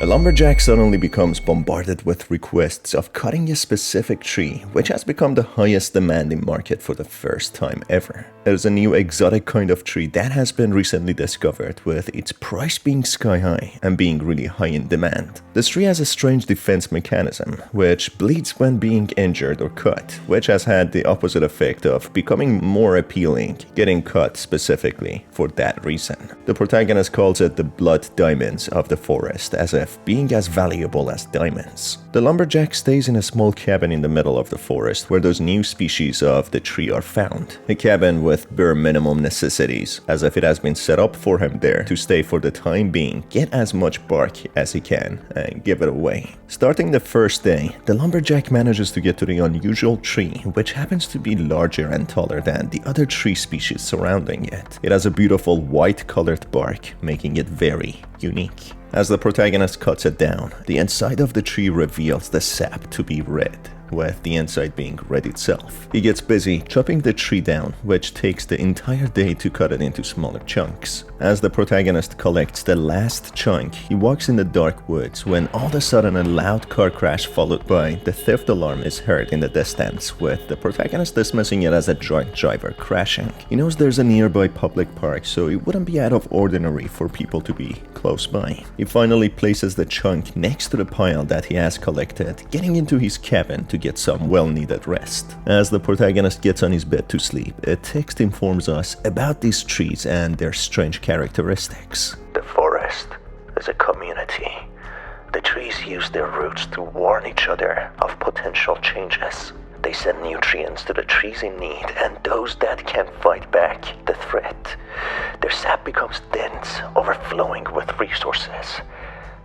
lumberjack suddenly becomes bombarded with requests of cutting a specific tree, which has become the highest demanding market for the first time ever. There's a new exotic kind of tree that has been recently discovered, with its price being sky high and being really high in demand. This tree has a strange defense mechanism, which bleeds when being injured or cut, which has had the opposite effect of becoming more appealing, getting cut specifically for that reason. The protagonist calls it the blood diamonds of the forest, as if being as valuable as diamonds. The lumberjack stays in a small cabin in the middle of the forest where those new species of the tree are found. A cabin with bare minimum necessities, as if it has been set up for him there to stay for the time being, get as much bark as he can, and give it away. Starting the first day, the lumberjack manages to get to the unusual tree, which happens to be larger and taller than the other tree species surrounding it. It has a beautiful white-colored bark, making it very unique. As the protagonist cuts it down, the inside of the tree reveals the sap to be red, with the inside being red itself. He gets busy chopping the tree down, which takes the entire day to cut it into smaller chunks. As the protagonist collects the last chunk, he walks in the dark woods when all of a sudden a loud car crash followed by the theft alarm is heard in the distance, with the protagonist dismissing it as a drunk driver crashing. He knows there's a nearby public park, so it wouldn't be out of ordinary for people to be close by. He finally places the chunk next to the pile that he has collected, getting into his cabin to get some well-needed rest. As the protagonist gets on his bed to sleep, a text informs us about these trees and their strange characteristics. The forest is a community. The trees use their roots to warn each other of potential changes. They send nutrients to the trees in need and those that can't fight back the threat. Their sap becomes dense, overflowing with resources.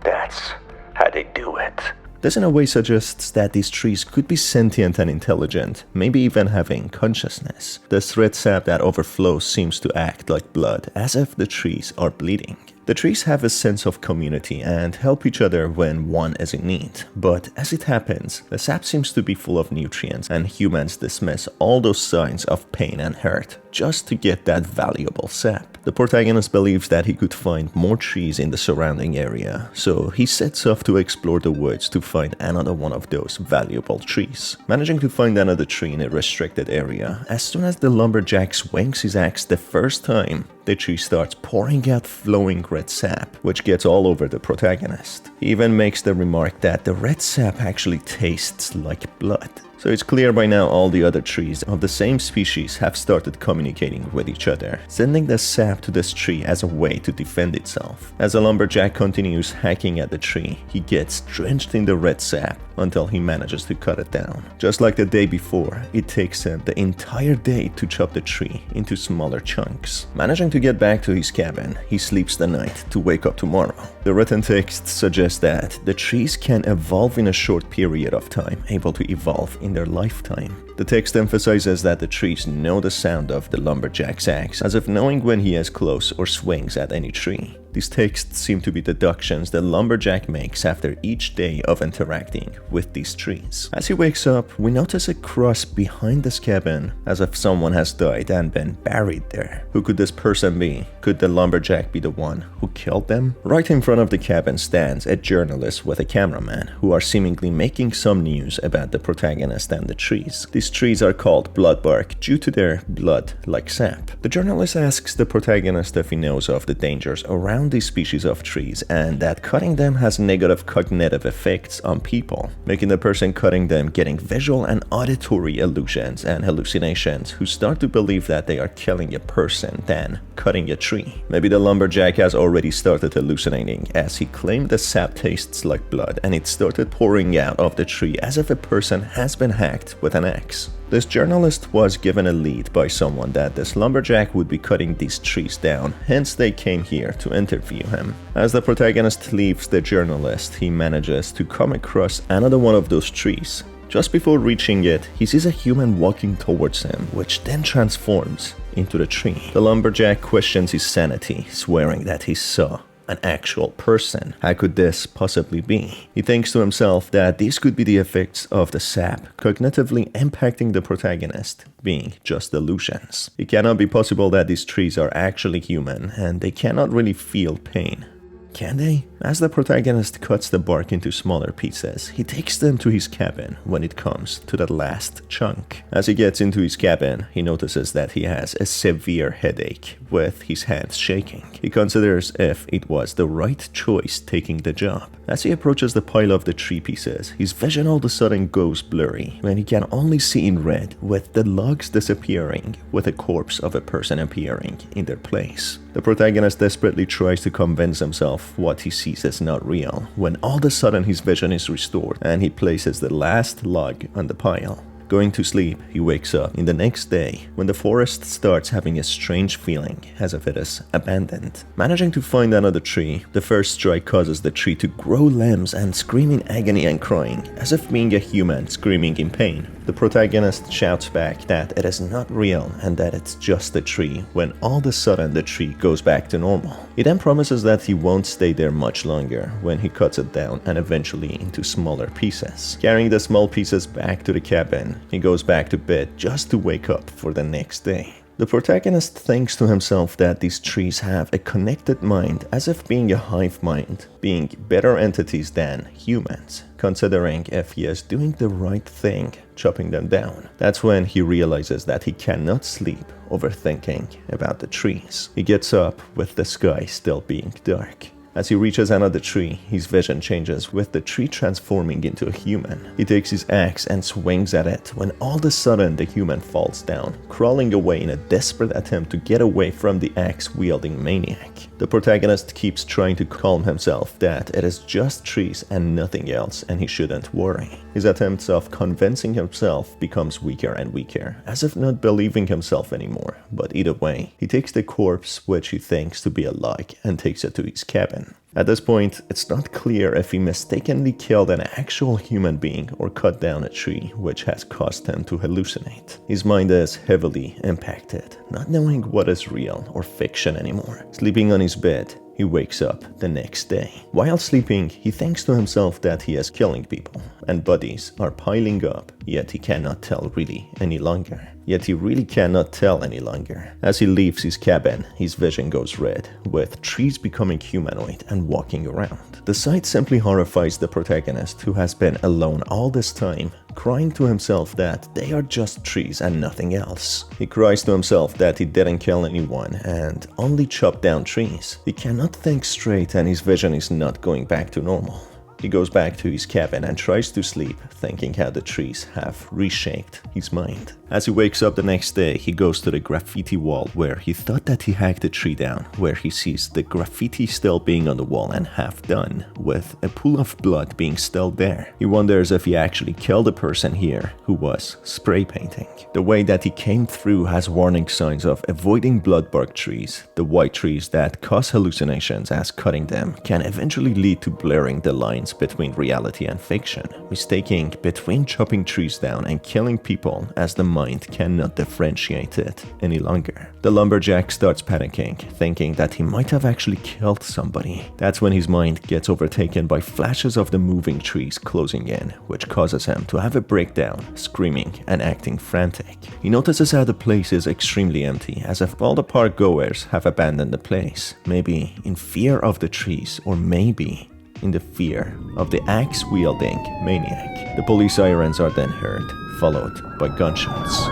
That's how they do it. This in a way suggests that these trees could be sentient and intelligent, maybe even having consciousness. This red sap that overflows seems to act like blood, as if the trees are bleeding. The trees have a sense of community and help each other when one is in need, but as it happens, the sap seems to be full of nutrients and humans dismiss all those signs of pain and hurt just to get that valuable sap. The protagonist believes that he could find more trees in the surrounding area, so he sets off to explore the woods to find another one of those valuable trees. Managing to find another tree in a restricted area, as soon as the lumberjack swings his axe the first time, the tree starts pouring out flowing red sap, which gets all over the protagonist. He even makes the remark that the red sap actually tastes like blood. So it's clear by now all the other trees of the same species have started communicating with each other, sending the sap to this tree as a way to defend itself. As the lumberjack continues hacking at the tree, he gets drenched in the red sap until he manages to cut it down. Just like the day before, it takes him the entire day to chop the tree into smaller chunks. Managing to get back to his cabin, he sleeps the night to wake up tomorrow. The written text suggests that the trees can evolve in a short period of time, able to evolve in their lifetime. The text emphasizes that the trees know the sound of the lumberjack's axe, as if knowing when he is close or swings at any tree. These texts seem to be deductions the lumberjack makes after each day of interacting with these trees. As he wakes up, we notice a cross behind this cabin, as if someone has died and been buried there. Who could this person be? Could the lumberjack be the one who killed them? Right in front of the cabin stands a journalist with a cameraman, who are seemingly making some news about the protagonist and the trees. These trees are called Bloodbark due to their blood-like sap. The journalist asks the protagonist if he knows of the dangers around these species of trees and that cutting them has negative cognitive effects on people, making the person cutting them getting visual and auditory illusions and hallucinations, who start to believe that they are killing a person than cutting a tree. Maybe the lumberjack has already started hallucinating, as he claimed the sap tastes like blood and it started pouring out of the tree as if a person has been hacked with an axe. This journalist was given a lead by someone that this lumberjack would be cutting these trees down, hence they came here to interview him. As the protagonist leaves the journalist, he manages to come across another one of those trees. Just before reaching it, he sees a human walking towards him, which then transforms into the tree. The lumberjack questions his sanity, swearing that he saw an actual person. How could this possibly be? He thinks to himself that these could be the effects of the sap cognitively impacting the protagonist, being just illusions. It cannot be possible that these trees are actually human and they cannot really feel pain. Can they? As the protagonist cuts the bark into smaller pieces, he takes them to his cabin when it comes to the last chunk. As he gets into his cabin, he notices that he has a severe headache, with his hands shaking. He considers if it was the right choice taking the job. As he approaches the pile of the tree pieces, his vision all of a sudden goes blurry, when he can only see in red, with the logs disappearing, with a corpse of a person appearing in their place. The protagonist desperately tries to convince himself what he sees is not real, when all of a sudden his vision is restored and he places the last log on the pile. Going to sleep, he wakes up in the next day when the forest starts having a strange feeling as if it is abandoned. Managing to find another tree, the first strike causes the tree to grow limbs and scream in agony and crying, as if being a human screaming in pain. The protagonist shouts back that it is not real and that it's just a tree, when all of a sudden the tree goes back to normal. He then promises that he won't stay there much longer when he cuts it down and eventually into smaller pieces. Carrying the small pieces back to the cabin, he goes back to bed just to wake up for the next day. The protagonist thinks to himself that these trees have a connected mind, as if being a hive mind, being better entities than humans, considering if he is doing the right thing, chopping them down. That's when he realizes that he cannot sleep, overthinking about the trees. He gets up with the sky still being dark. As he reaches another tree, his vision changes, with the tree transforming into a human. He takes his axe and swings at it when all of a sudden the human falls down, crawling away in a desperate attempt to get away from the axe-wielding maniac. The protagonist keeps trying to calm himself that it is just trees and nothing else and he shouldn't worry. His attempts of convincing himself becomes weaker and weaker, as if not believing himself anymore. But either way, he takes the corpse, which he thinks to be a log, and takes it to his cabin. At this point, it's not clear if he mistakenly killed an actual human being or cut down a tree, which has caused him to hallucinate. His mind is heavily impacted, not knowing what is real or fiction anymore. Sleeping on his bed, he wakes up the next day. While sleeping, he thinks to himself that he is killing people, and bodies are piling up, yet he cannot tell really any longer. As he leaves his cabin, his vision goes red, with trees becoming humanoid and walking around. The sight simply horrifies the protagonist, who has been alone all this time, crying to himself that they are just trees and nothing else. He cries to himself that he didn't kill anyone and only chopped down trees. He cannot think straight and his vision is not going back to normal. He goes back to his cabin and tries to sleep, thinking how the trees have reshaped his mind. As he wakes up the next day, he goes to the graffiti wall where he thought that he hacked the tree down, where he sees the graffiti still being on the wall and half done, with a pool of blood being still there. He wonders if he actually killed a person here who was spray painting. The way that he came through has warning signs of avoiding bloodbark trees, the white trees that cause hallucinations, as cutting them can eventually lead to blurring the lines between reality and fiction, mistaking between chopping trees down and killing people, as the mind cannot differentiate it any longer. The lumberjack starts panicking, thinking that he might have actually killed somebody. That's when his mind gets overtaken by flashes of the moving trees closing in, which causes him to have a breakdown, screaming and acting frantic. He notices how the place is extremely empty, as if all the park goers have abandoned the place, maybe in fear of the trees, or maybe in the fear of the axe-wielding maniac. The police sirens are then heard, followed by gunshots.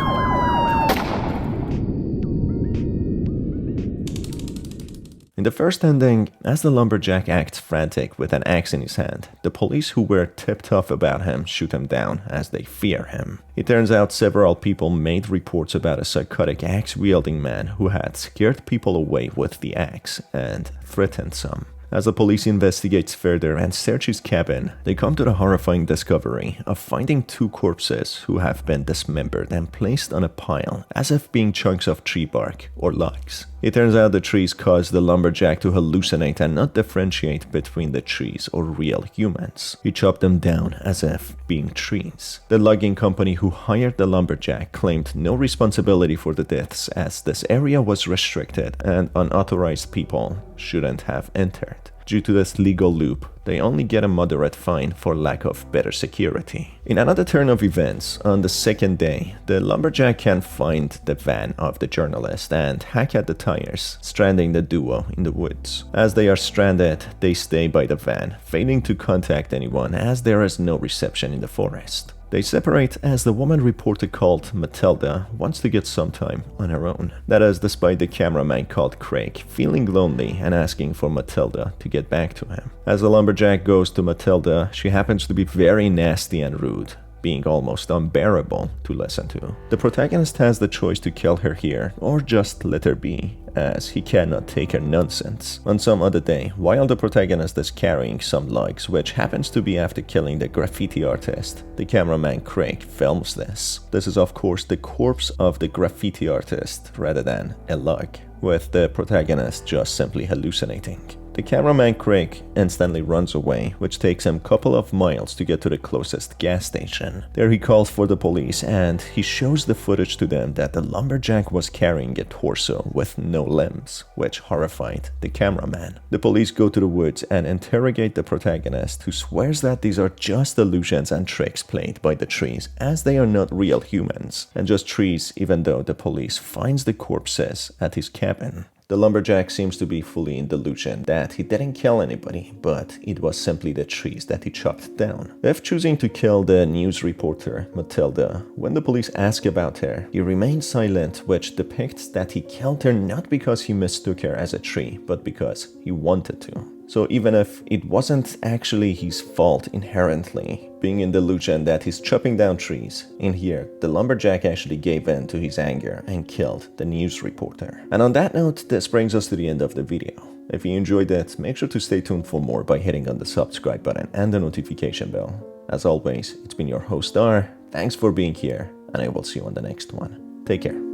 In the first ending, as the lumberjack acts frantic with an axe in his hand, the police who were tipped off about him shoot him down as they fear him. It turns out several people made reports about a psychotic axe-wielding man who had scared people away with the axe and threatened some. As the police investigates further and search his cabin, they come to the horrifying discovery of finding two corpses who have been dismembered and placed on a pile, as if being chunks of tree bark or logs. It turns out the trees caused the lumberjack to hallucinate and not differentiate between the trees or real humans. He chopped them down as if being trees. The logging company who hired the lumberjack claimed no responsibility for the deaths, as this area was restricted and unauthorized people shouldn't have entered. Due to this legal loop, they only get a moderate fine for lack of better security. In another turn of events, on the second day, the lumberjack can find the van of the journalist and hack at the tires, stranding the duo in the woods. As they are stranded, they stay by the van, failing to contact anyone as there is no reception in the forest. They separate as the woman reporter called Matilda wants to get some time on her own. That is despite the cameraman called Craig feeling lonely and asking for Matilda to get back to him. As the lumberjack goes to Matilda, she happens to be very nasty and rude, being almost unbearable to listen to. The protagonist has the choice to kill her here or just let her be, as he cannot take her nonsense. On some other day, while the protagonist is carrying some logs, which happens to be after killing the graffiti artist, the cameraman Craig films this. This is of course the corpse of the graffiti artist rather than a log, with the protagonist just simply hallucinating. The cameraman Craig instantly runs away, which takes him a couple of miles to get to the closest gas station. There he calls for the police and he shows the footage to them that the lumberjack was carrying a torso with no limbs, which horrified the cameraman. The police go to the woods and interrogate the protagonist, who swears that these are just illusions and tricks played by the trees, as they are not real humans, and just trees, even though the police finds the corpses at his cabin. The lumberjack seems to be fully in delusion that he didn't kill anybody, but it was simply the trees that he chopped down. If choosing to kill the news reporter, Matilda, when the police ask about her, he remains silent, which depicts that he killed her not because he mistook her as a tree, but because he wanted to. So even if it wasn't actually his fault inherently, being in delusion that he's chopping down trees, in here, the lumberjack actually gave in to his anger and killed the news reporter. And on that note, this brings us to the end of the video. If you enjoyed it, make sure to stay tuned for more by hitting on the subscribe button and the notification bell. As always, it's been your host R, thanks for being here, and I will see you on the next one. Take care.